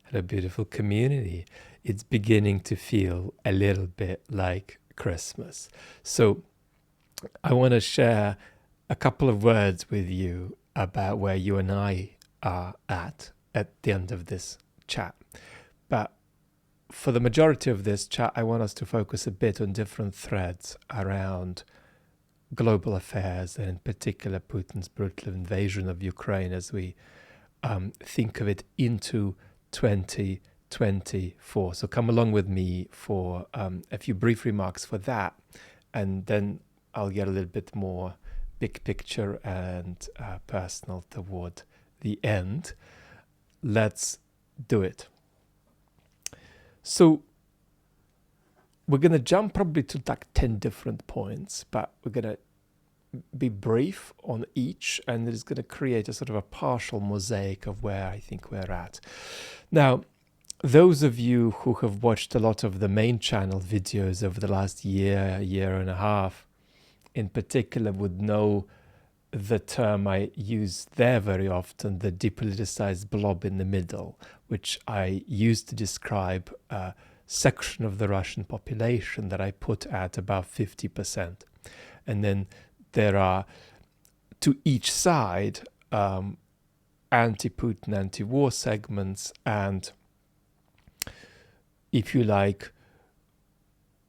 and a beautiful community, it's beginning to feel a little bit like Christmas. So I want to share a couple of words with you about where you and I are at the end of this chat. But for the majority of this chat, I want us to focus a bit on different threads around global affairs, and in particular Putin's brutal invasion of Ukraine as we think of it into 2024. So come along with me for a few brief remarks for that, and then I'll get a little bit more big picture and personal toward the end. Let's do it. So we're going to jump probably to like 10 different points, but we're going to be brief on each, and it is going to create a sort of a partial mosaic of where I think we're at. Now, those of you who have watched a lot of the main channel videos over the last year and a half, in particular, would know the term I use there very often, the depoliticized blob in the middle, which I use to describe a section of the Russian population that I put at about 50%. And then there are, to each side, anti-Putin, anti-war segments, and, if you like,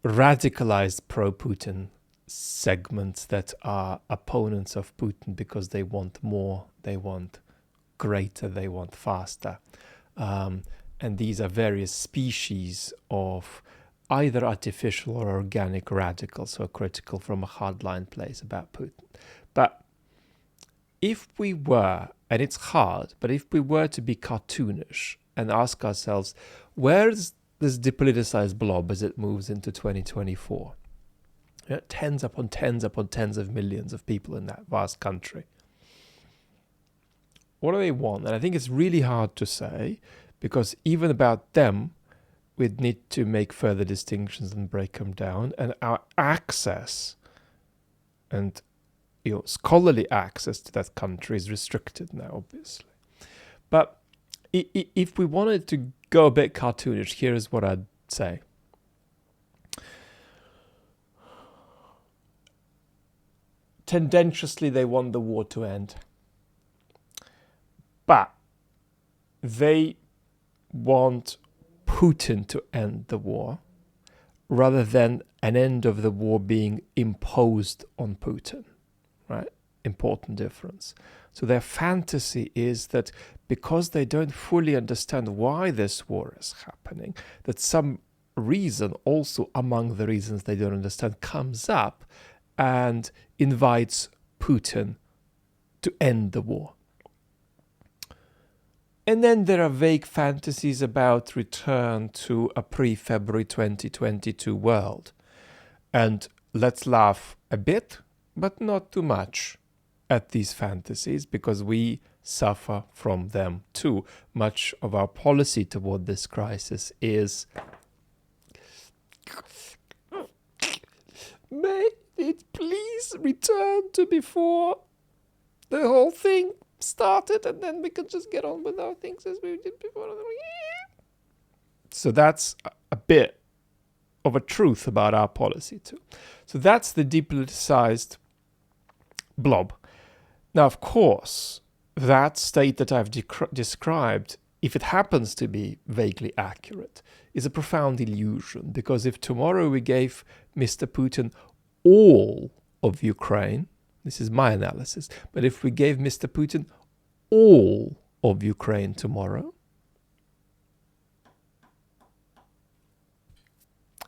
radicalized pro-Putin segments that are opponents of Putin because they want more, they want greater, they want faster. And these are various species of either artificial or organic radicals who are critical from a hardline place about Putin. But if we were, and it's hard, but if we were to be cartoonish and ask ourselves, where's this depoliticized blob as it moves into 2024? Tens upon tens upon tens of millions of people in that vast country. What do they want? And I think it's really hard to say, because even about them, we'd need to make further distinctions and break them down. And our access and scholarly access to that country is restricted now, obviously. But if we wanted to go a bit cartoonish, here's what I'd say. Tendentiously, they want the war to end. But they want Putin to end the war rather than an end of the war being imposed on Putin, right? Important difference. So their fantasy is that because they don't fully understand why this war is happening, that some reason also among the reasons they don't understand comes up and invites Putin to end the war. And then there are vague fantasies about return to a pre-February 2022 world. And let's laugh a bit, but not too much at these fantasies, because we suffer from them too. Much of our policy toward this crisis is, may it please return to before the whole thing started, and then we can just get on with our things as we did before. So that's a bit of a truth about our policy too. So that's the depoliticized blob. Now, of course, that state that I've described, if it happens to be vaguely accurate, is a profound illusion, because if tomorrow we gave Mr. Putin all of Ukraine, this is my analysis, but if we gave Mr. Putin all of Ukraine tomorrow,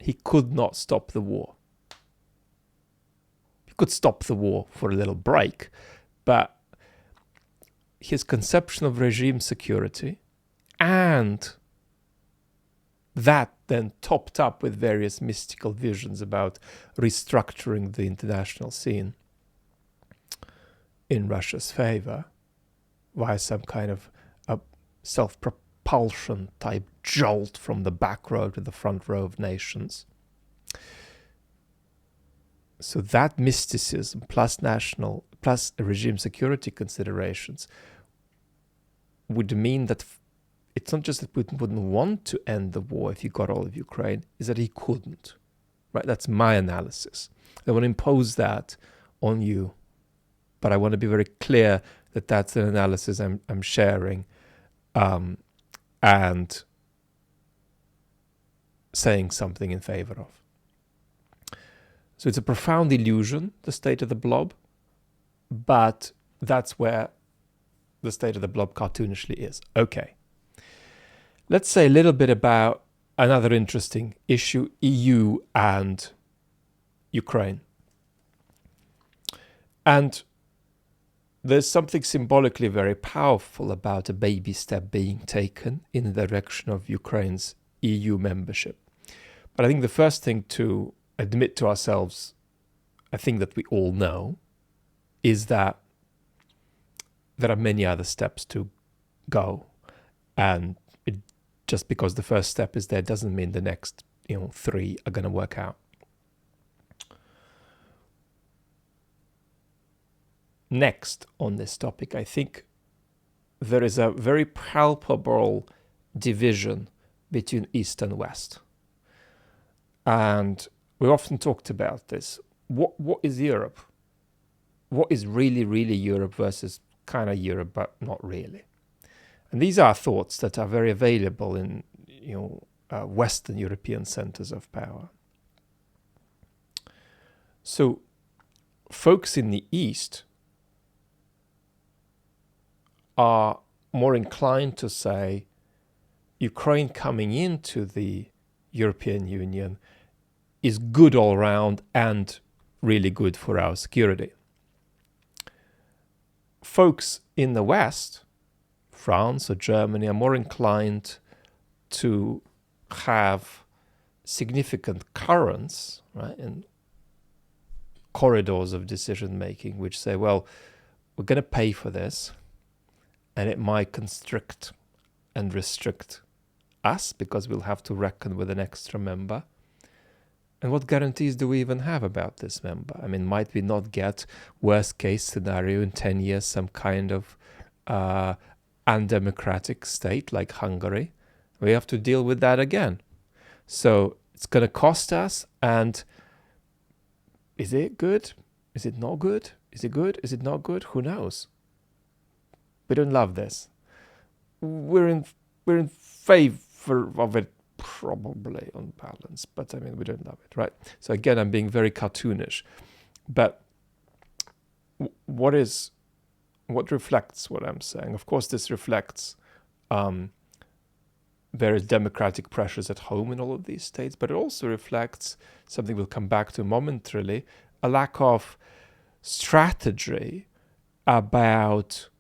he could not stop the war. He could stop the war for a little break, but his conception of regime security, and that then topped up with various mystical visions about restructuring the international scene in Russia's favor via some kind of a self-propulsion type jolt from the back row to the front row of nations. So that mysticism plus regime security considerations would mean that it it's not just that Putin wouldn't want to end the war if he got all of Ukraine, is that he couldn't. Right? That's my analysis. I want to impose that on you, but I want to be very clear that that's an analysis I'm sharing, and saying something in favor of. So it's a profound illusion, the state of the blob, but that's where the state of the blob cartoonishly is. Okay. Let's say a little bit about another interesting issue, EU and Ukraine. And there's something symbolically very powerful about a baby step being taken in the direction of Ukraine's EU membership. But I think the first thing to admit to ourselves, I think that we all know, is that there are many other steps to go. And just because the first step is there doesn't mean the next 3 are going to work out. Next on this topic, I think there is a very palpable division between East and West. And we often talked about this. What is Europe? What is really, really Europe versus kind of Europe, but not really? And these are thoughts that are very available in Western European centers of power. So folks in the East are more inclined to say Ukraine coming into the European Union is good all around and really good for our security. Folks in the West, France or Germany, are more inclined to have significant currents, right, in corridors of decision making, which say, well, we're going to pay for this, and it might constrict and restrict us because we'll have to reckon with an extra member. And what guarantees do we even have about this member? I mean, might we not get worst case scenario in 10 years, some kind of undemocratic state like Hungary? We have to deal with that again. So it's going to cost us. And is it good? Is it not good? Is it good? Is it not good? Who knows? We don't love this. We're in favor of it, probably on balance, but I mean, we don't love it, right? So again, I'm being very cartoonish, but what reflects what I'm saying? Of course, this reflects various democratic pressures at home in all of these states, but it also reflects something we'll come back to momentarily, a lack of strategy about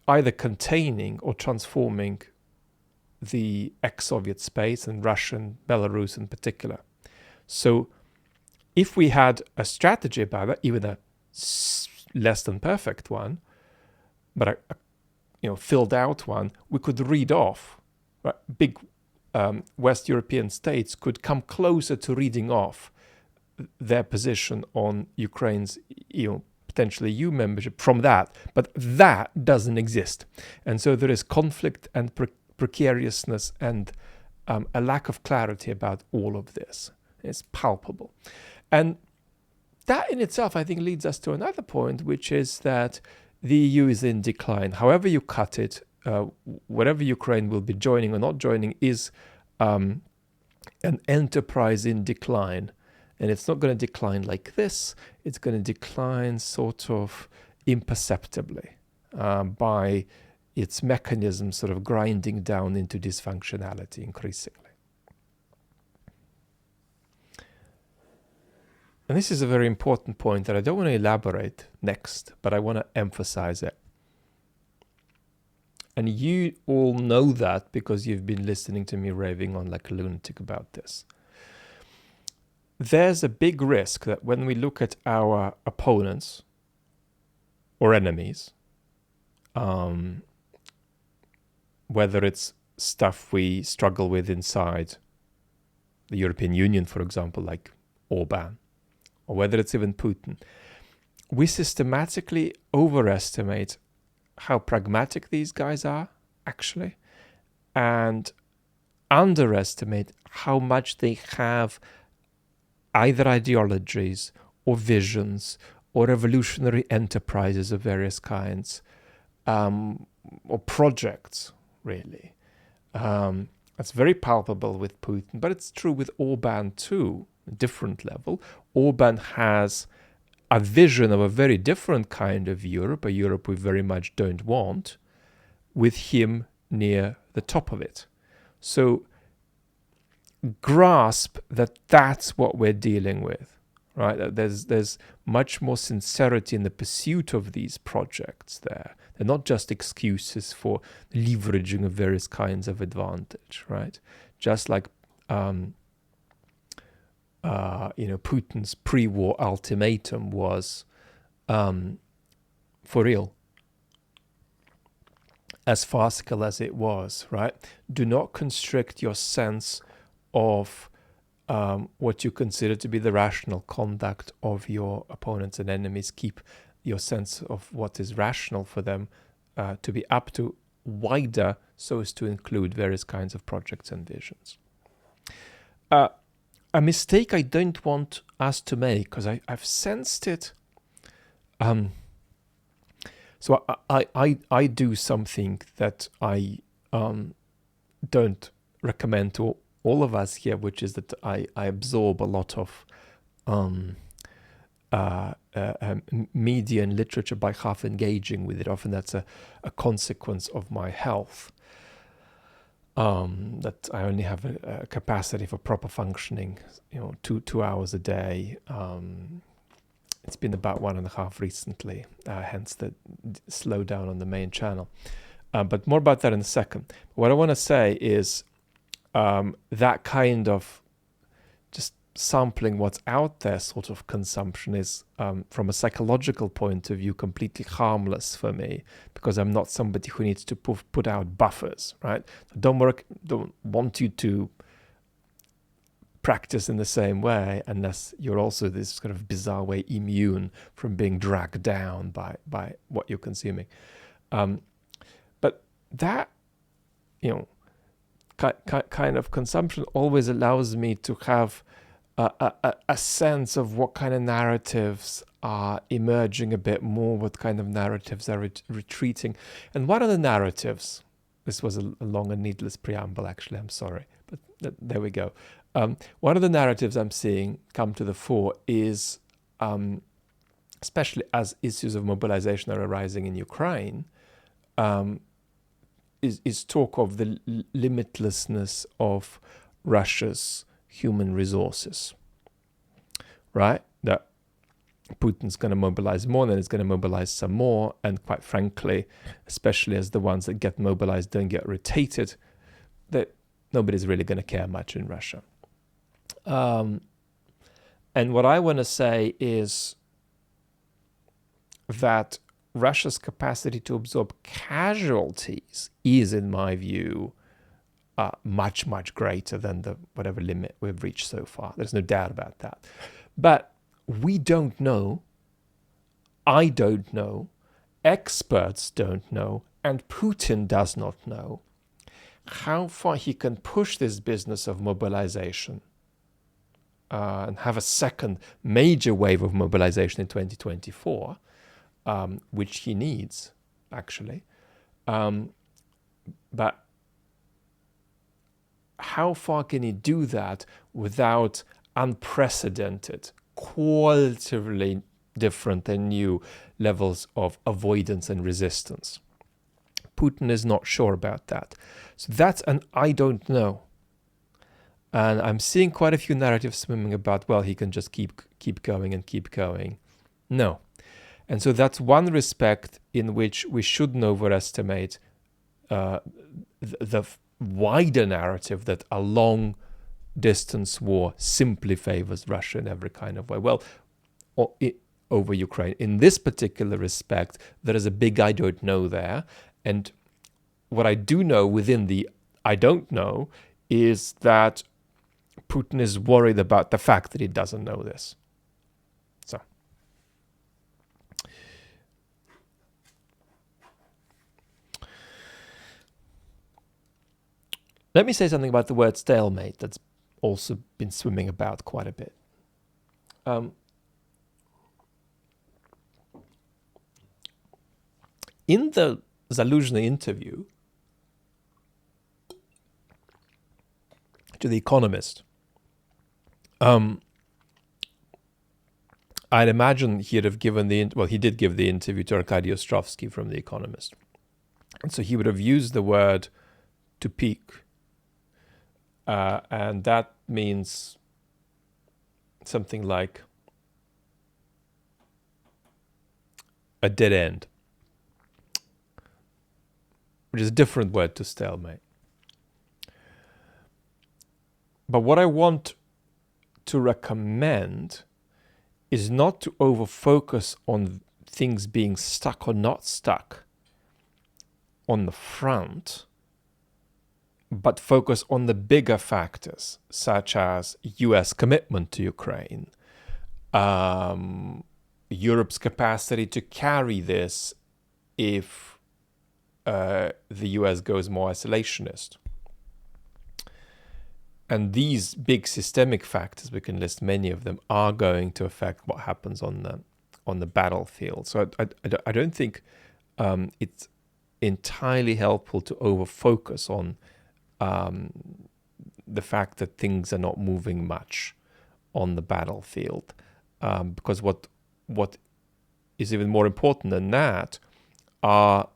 either containing or transforming the ex-Soviet space, and Russian, Belarus in particular. So if we had a strategy about that, even a less than perfect one, but a filled out one, we could read off, right? Big West European states could come closer to reading off their position on Ukraine's potentially EU membership from that, but that doesn't exist. And so there is conflict and precariousness and a lack of clarity about all of this. It's palpable. And that in itself, I think, leads us to another point, which is that the EU is in decline. However you cut it, whatever Ukraine will be joining or not joining is an enterprise in decline. And it's not going to decline like this. It's going to decline sort of imperceptibly by its mechanism sort of grinding down into dysfunctionality increasingly. And this is a very important point that I don't want to elaborate next, but I want to emphasize it. And you all know that because you've been listening to me raving on like a lunatic about this. There's a big risk that when we look at our opponents or enemies, whether it's stuff we struggle with inside the European Union, for example, like Orban, or whether it's even Putin, we systematically overestimate how pragmatic these guys are, actually, and underestimate how much they have either ideologies or visions or revolutionary enterprises of various kinds, or projects, really. That's very palpable with Putin, but it's true with Orban too, a different level. Orban has a vision of a very different kind of Europe, a Europe we very much don't want, with him near the top of it. So grasp that that's what we're dealing with, right? That there's much more sincerity in the pursuit of these projects there. They're not just excuses for leveraging of various kinds of advantage, right? Just like Putin's pre-war ultimatum was, for real, as farcical as it was, right? Do not constrict your sense of what you consider to be the rational conduct of your opponents and enemies. Keep your sense of what is rational for them to be up to wider, so as to include various kinds of projects and visions. A mistake I don't want us to make, because I've sensed it. So I do something that I don't recommend to all of us here, which is that I absorb a lot of media and literature by half engaging with it. Often that's a consequence of my health. That I only have a capacity for proper functioning, 2 hours a day. It's been about 1.5 recently, hence the slowdown on the main channel. But more about that in a second. What I want to say is that kind of just sampling what's out there sort of consumption is, from a psychological point of view, completely harmless for me, because I'm not somebody who needs to put out buffers, right? Don't want you to practice in the same way unless you're also this kind of bizarre way immune from being dragged down by what you're consuming. But that, kind of consumption always allows me to have a sense of what kind of narratives are emerging a bit more, what kind of narratives are retreating. And what are the narratives? This was a long and needless preamble, actually, I'm sorry. But there we go. One of the narratives I'm seeing come to the fore is, especially as issues of mobilization are arising in Ukraine, is talk of the limitlessness of Russia's human resources, right? That Putin's going to mobilize more, then he's going to mobilize some more, and quite frankly, especially as the ones that get mobilized don't get rotated, that nobody's really going to care much in Russia. And what I want to say is that Russia's capacity to absorb casualties is, in my view, much, much greater than the whatever limit we've reached so far. There's no doubt about that. But we don't know, I don't know, experts don't know, and Putin does not know how far he can push this business of mobilization and have a second major wave of mobilization in 2024, which he needs, actually. But how far can he do that without unprecedented, qualitatively different and new levels of avoidance and resistance? Putin is not sure about that. So that's an I don't know. And I'm seeing quite a few narratives swimming about, well, he can just keep going and keep going. No. And so that's one respect in which we shouldn't overestimate the wider narrative that a long-distance war simply favors Russia in every kind of way. Well, over Ukraine. In this particular respect, there is a big I don't know there. And what I do know within the I don't know is that Putin is worried about the fact that he doesn't know this. So, Let me say something about the word stalemate that's also been swimming about quite a bit. In the Zaluzhny interview to The Economist, I'd imagine he'd have given he did give the interview to Arkady Ostrovsky from The Economist. And so he would have used the word to peak. And that means something like a dead end, which is a different word to stalemate. But what I want to recommend is not to over-focus on things being stuck or not stuck on the front, but focus on the bigger factors, such as US commitment to Ukraine, Europe's capacity to carry this if the US goes more isolationist. And these big systemic factors, we can list many of them, are going to affect what happens on the battlefield. So I don't think it's entirely helpful to over-focus on the fact that things are not moving much on the battlefield, because what is even more important than that are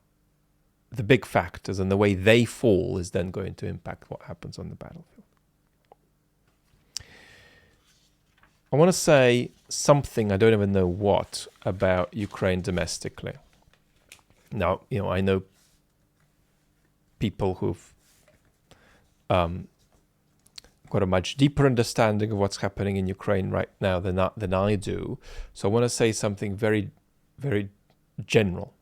the big factors, and the way they fall is then going to impact what happens on the battlefield. I want to say something, I don't even know what, about Ukraine domestically. Now, I know people who've got a much deeper understanding of what's happening in Ukraine right now than I do. So I want to say something very, very general.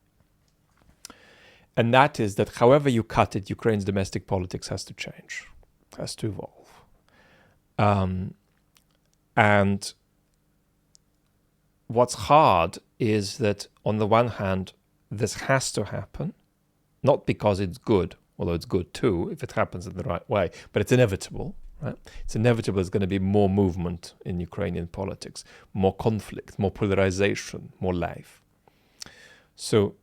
And that is that however you cut it, Ukraine's domestic politics has to change, has to evolve. And what's hard is that on the one hand, this has to happen, not because it's good, although it's good too, if it happens in the right way, but it's inevitable, right? It's inevitable there's going to be more movement in Ukrainian politics, more conflict, more polarization, more life. So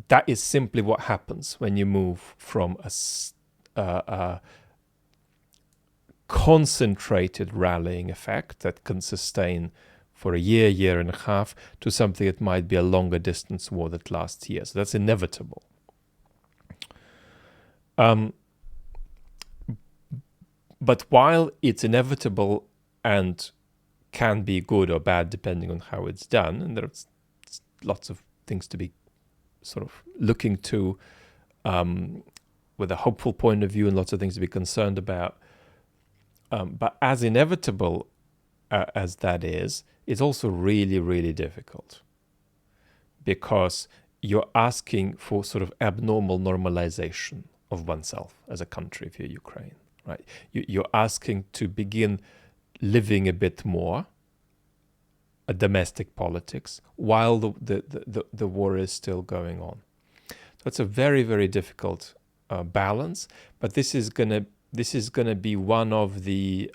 that is simply what happens when you move from a concentrated rallying effect that can sustain for a year and a half, to something that might be a longer distance war that lasts years. So that's inevitable. But while it's inevitable and can be good or bad depending on how it's done, and there's lots of things to be sort of looking to with a hopeful point of view and lots of things to be concerned about, but as inevitable as that is, it's also really, really difficult, because you're asking for sort of abnormal normalization of oneself as a country if you're Ukraine, right? You're asking to begin living a bit more a domestic politics while the war is still going on. So it's a very, very difficult balance, but this is gonna be one of the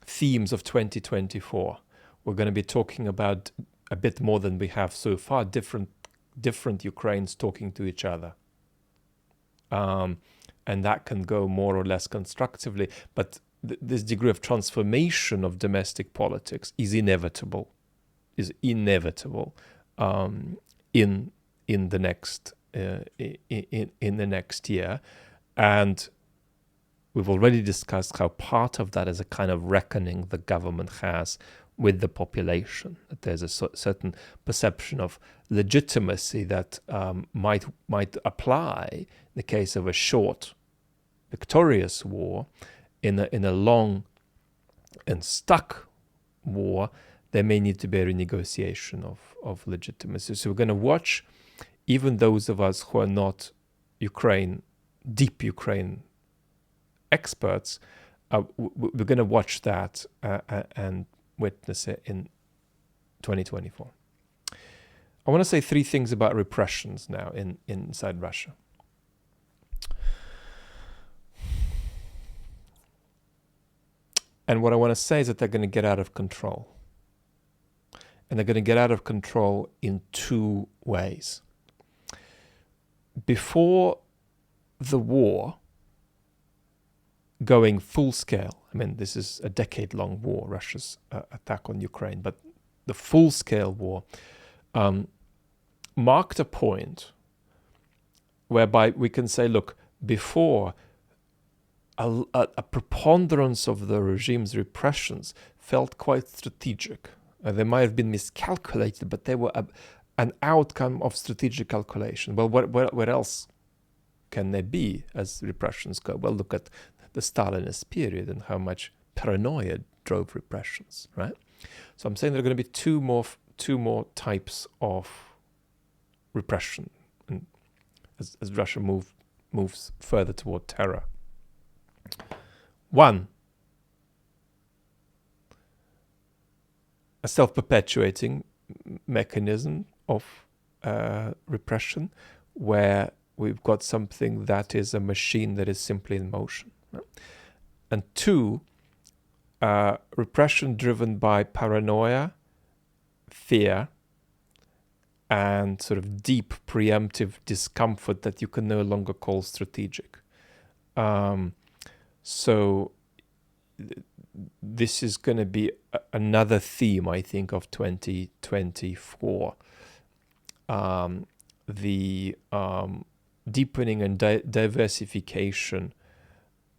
themes of 2024. We're going to be talking about a bit more than we have so far, different Ukraines talking to each other. And that can go more or less constructively, but this degree of transformation of domestic politics is inevitable in the next year. And we've already discussed how part of that is a kind of reckoning the government has with the population, that there's a certain perception of legitimacy that might apply in the case of a short, victorious war. In a long and stuck war, there may need to be a renegotiation of legitimacy. So we're going to watch, even those of us who are not deep Ukraine experts, we're going to watch that and witness it in 2024. I want to say three things about repressions now inside Russia. And what I want to say is that they're going to get out of control. And they're going to get out of control in two ways. Before the war, going full scale, I mean, this is a decade-long war, Russia's attack on Ukraine, but the full-scale war marked a point whereby we can say, look, before a preponderance of the regime's repressions felt quite strategic. They might have been miscalculated, but they were an outcome of strategic calculation. Well, where else can they be as repressions go? Well, look at the Stalinist period and how much paranoia drove repressions, right? So I'm saying there are going to be two more types of repression, and as Russia moves further toward terror. One, a self-perpetuating mechanism of repression, where we've got something that is a machine that is simply in motion. Right? And two, repression driven by paranoia, fear, and sort of deep preemptive discomfort that you can no longer call strategic. So this is going to be another theme, I think, of 2024. The deepening and diversification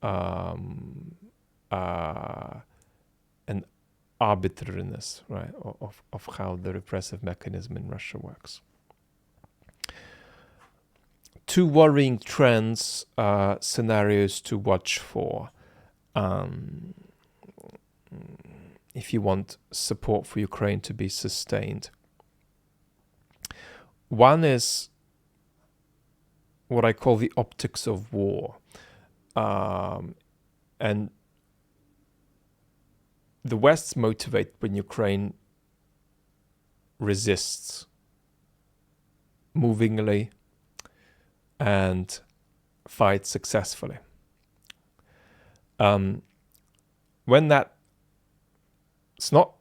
and arbitrariness, right, of how the repressive mechanism in Russia works. Two worrying trends, scenarios to watch for if you want support for Ukraine to be sustained. One is what I call the optics of war. And the West's motivate when Ukraine resists movingly and fights successfully. When that's not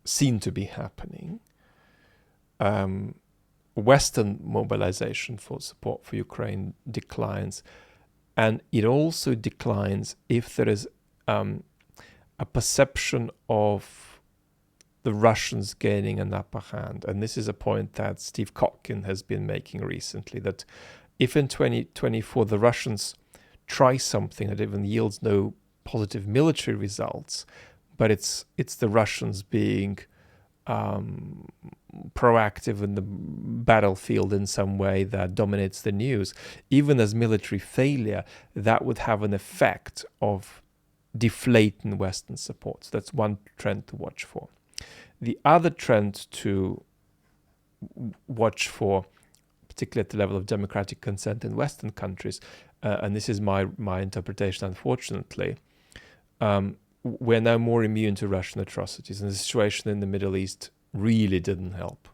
seen to be happening, Western mobilization for support for Ukraine declines, and it also declines if there is a perception of the Russians gaining an upper hand. And this is a point that Steve Kotkin has been making recently, that if in 2024 the Russians try something that even yields no positive military results, but it's the Russians being proactive in the battlefield in some way that dominates the news, even as military failure, that would have an effect of deflating Western support. So that's one trend to watch for. The other trend to watch for, particularly at the level of democratic consent in Western countries, and this is my interpretation, unfortunately, we're now more immune to Russian atrocities, and the situation in the Middle East really didn't help,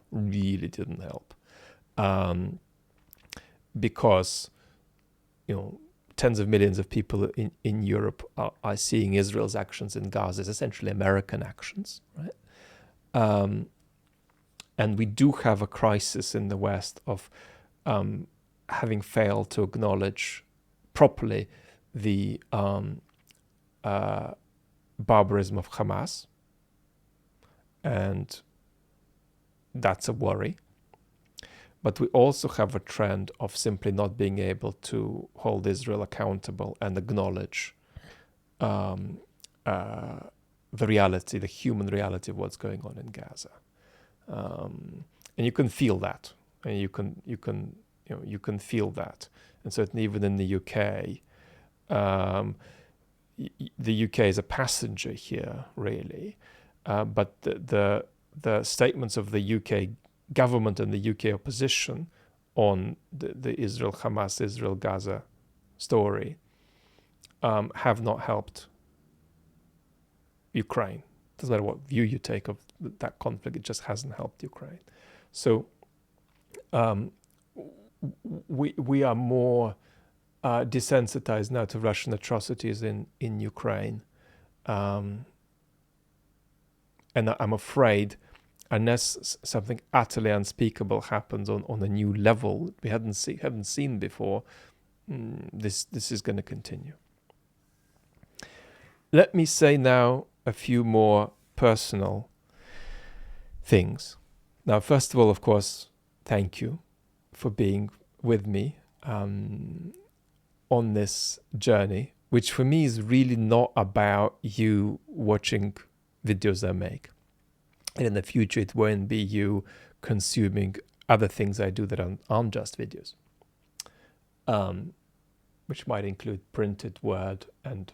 because, tens of millions of people in Europe are seeing Israel's actions in Gaza as essentially American actions, right? And we do have a crisis in the West of having failed to acknowledge properly the barbarism of Hamas, and that's a worry. But we also have a trend of simply not being able to hold Israel accountable and acknowledge the reality, the human reality of what's going on in Gaza. And you can feel that, and you can feel that, and certainly even in the UK, the UK is a passenger here, really. But the statements of the UK government and the UK opposition on the Israel-Hamas, Israel-Gaza story have not helped Ukraine. Doesn't matter what view you take of that conflict, it just hasn't helped Ukraine. So we are more desensitized now to Russian atrocities in Ukraine And I'm afraid, unless something utterly unspeakable happens on a new level we haven't seen before, this is going to continue. Let me say now a few more personal things. Now, first of all, of course, thank you for being with me on this journey, which for me is really not about you watching videos I make. And in the future, it won't be you consuming other things I do that aren't just videos, which might include printed word and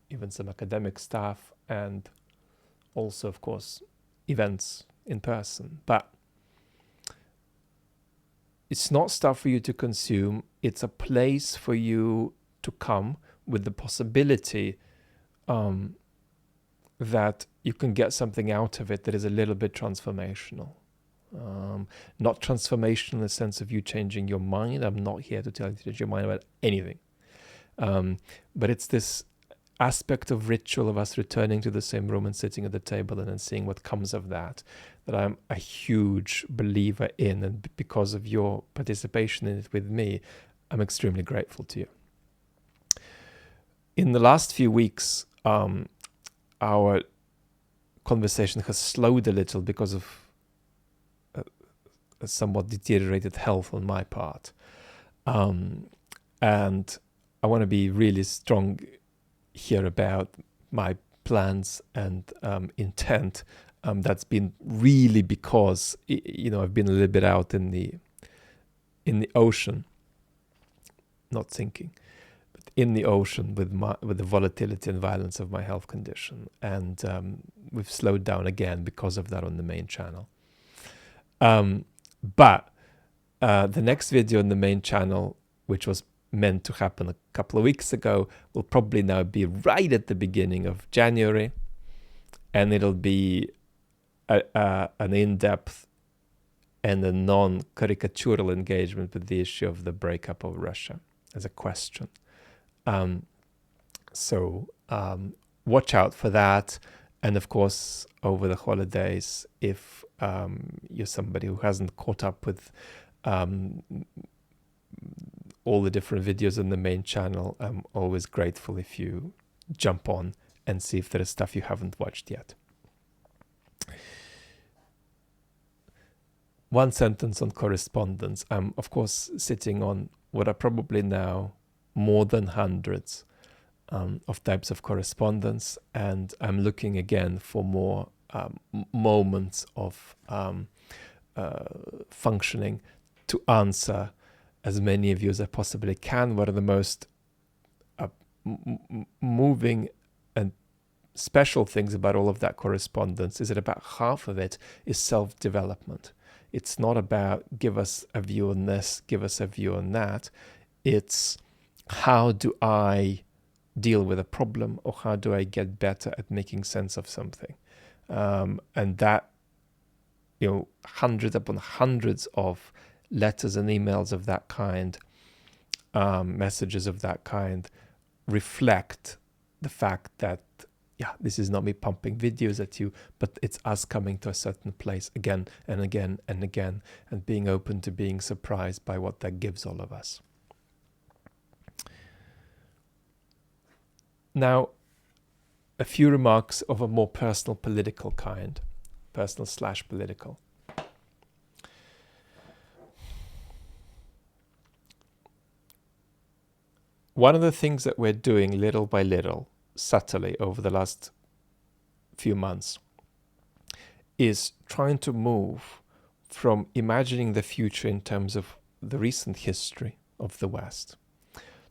even some academic stuff, and also, of course, events in person. But it's not stuff for you to consume. It's a place for you to come with the possibility that you can get something out of it that is a little bit transformational. Not transformational in the sense of you changing your mind. I'm not here to tell you to change your mind about anything. But it's this aspect of ritual of us returning to the same room and sitting at the table and then seeing what comes of that I'm a huge believer in. And because of your participation in it with me, I'm extremely grateful to you. In the last few weeks, our conversation has slowed a little because of a somewhat deteriorated health on my part. And I want to be really strong here about my plans and intent. That's been really because, I've been a little bit out in the ocean, not thinking, but in the ocean with the volatility and violence of my health condition. And we've slowed down again because of that on the main channel. But the next video on the main channel, which was meant to happen a couple of weeks ago, will probably now be right at the beginning of January. And it'll be an in-depth and a non-caricatural engagement with the issue of the breakup of Russia as a question. So watch out for that. And of course, over the holidays, if you're somebody who hasn't caught up with all the different videos on the main channel, I'm always grateful if you jump on and see if there is stuff you haven't watched yet. One sentence on correspondence. I'm, of course, sitting on what are probably now more than hundreds of types of correspondence, and I'm looking again for more moments of functioning to answer as many of you as I possibly can. One of the most moving and special things about all of that correspondence is that about half of it is self-development. It's not about give us a view on this, give us a view on that. It's how do I deal with a problem, or how do I get better at making sense of something? And that, hundreds upon hundreds of letters and emails of that kind, messages of that kind, reflect the fact that, this is not me pumping videos at you, but it's us coming to a certain place again and again and again, and being open to being surprised by what that gives all of us. Now, a few remarks of a more personal political kind, personal/political. One of the things that we're doing little by little, subtly over the last few months, is trying to move from imagining the future in terms of the recent history of the West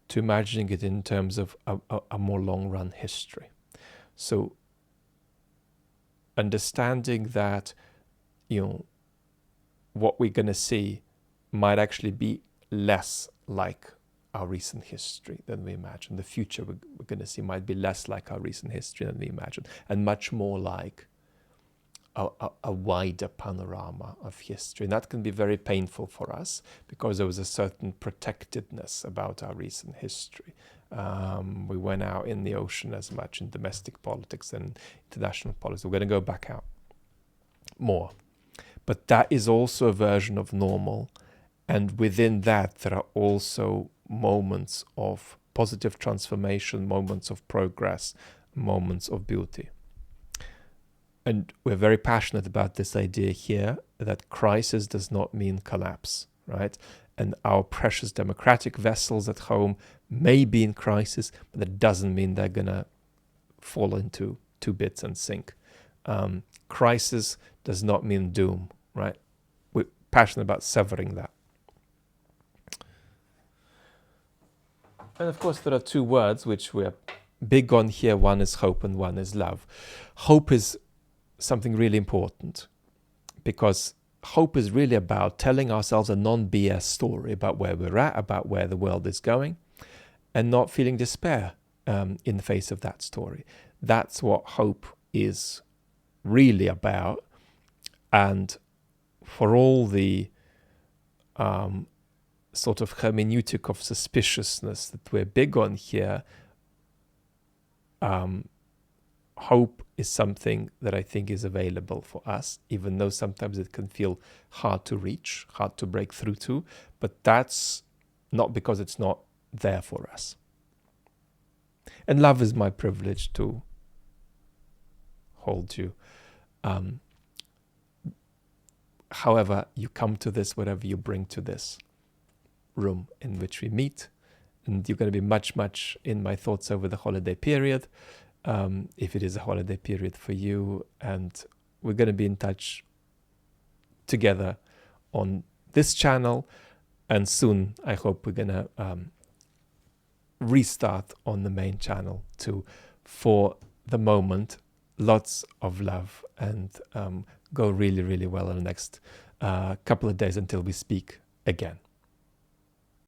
to imagining it in terms of a more long-run history. So understanding that, what we're going to see might actually be less like our recent history than we imagine. The future we're going to see might be less like our recent history than we imagine, and much more like a wider panorama of history. And that can be very painful for us, because there was a certain protectedness about our recent history. We went out in the ocean as much in domestic politics and international politics. We're going to go back out more. But that is also a version of normal. And within that, there are also moments of positive transformation, moments of progress, moments of beauty. And we're very passionate about this idea here that crisis does not mean collapse, right? And our precious democratic vessels at home may be in crisis, but that doesn't mean they're going to fall into two bits and sink. Crisis does not mean doom, right? We're passionate about severing that. And of course, there are two words which we're big on here. One is hope and one is love. Hope is something really important because hope is really about telling ourselves a non-BS story about where we're at, about where the world is going, and not feeling despair in the face of that story. That's what hope is really about. And for all the sort of hermeneutic of suspiciousness that we're big on here, hope is something that I think is available for us, even though sometimes it can feel hard to reach, hard to break through to, but that's not because it's not there for us. And love is my privilege to hold you. However you come to this, whatever you bring to this room in which we meet, and you're going to be much, much in my thoughts over the holiday period, if it is a holiday period for you, and we're going to be in touch together on this channel, and soon I hope we're going to restart on the main channel too. For the moment, lots of love, and go really, really well in the next couple of days until we speak again.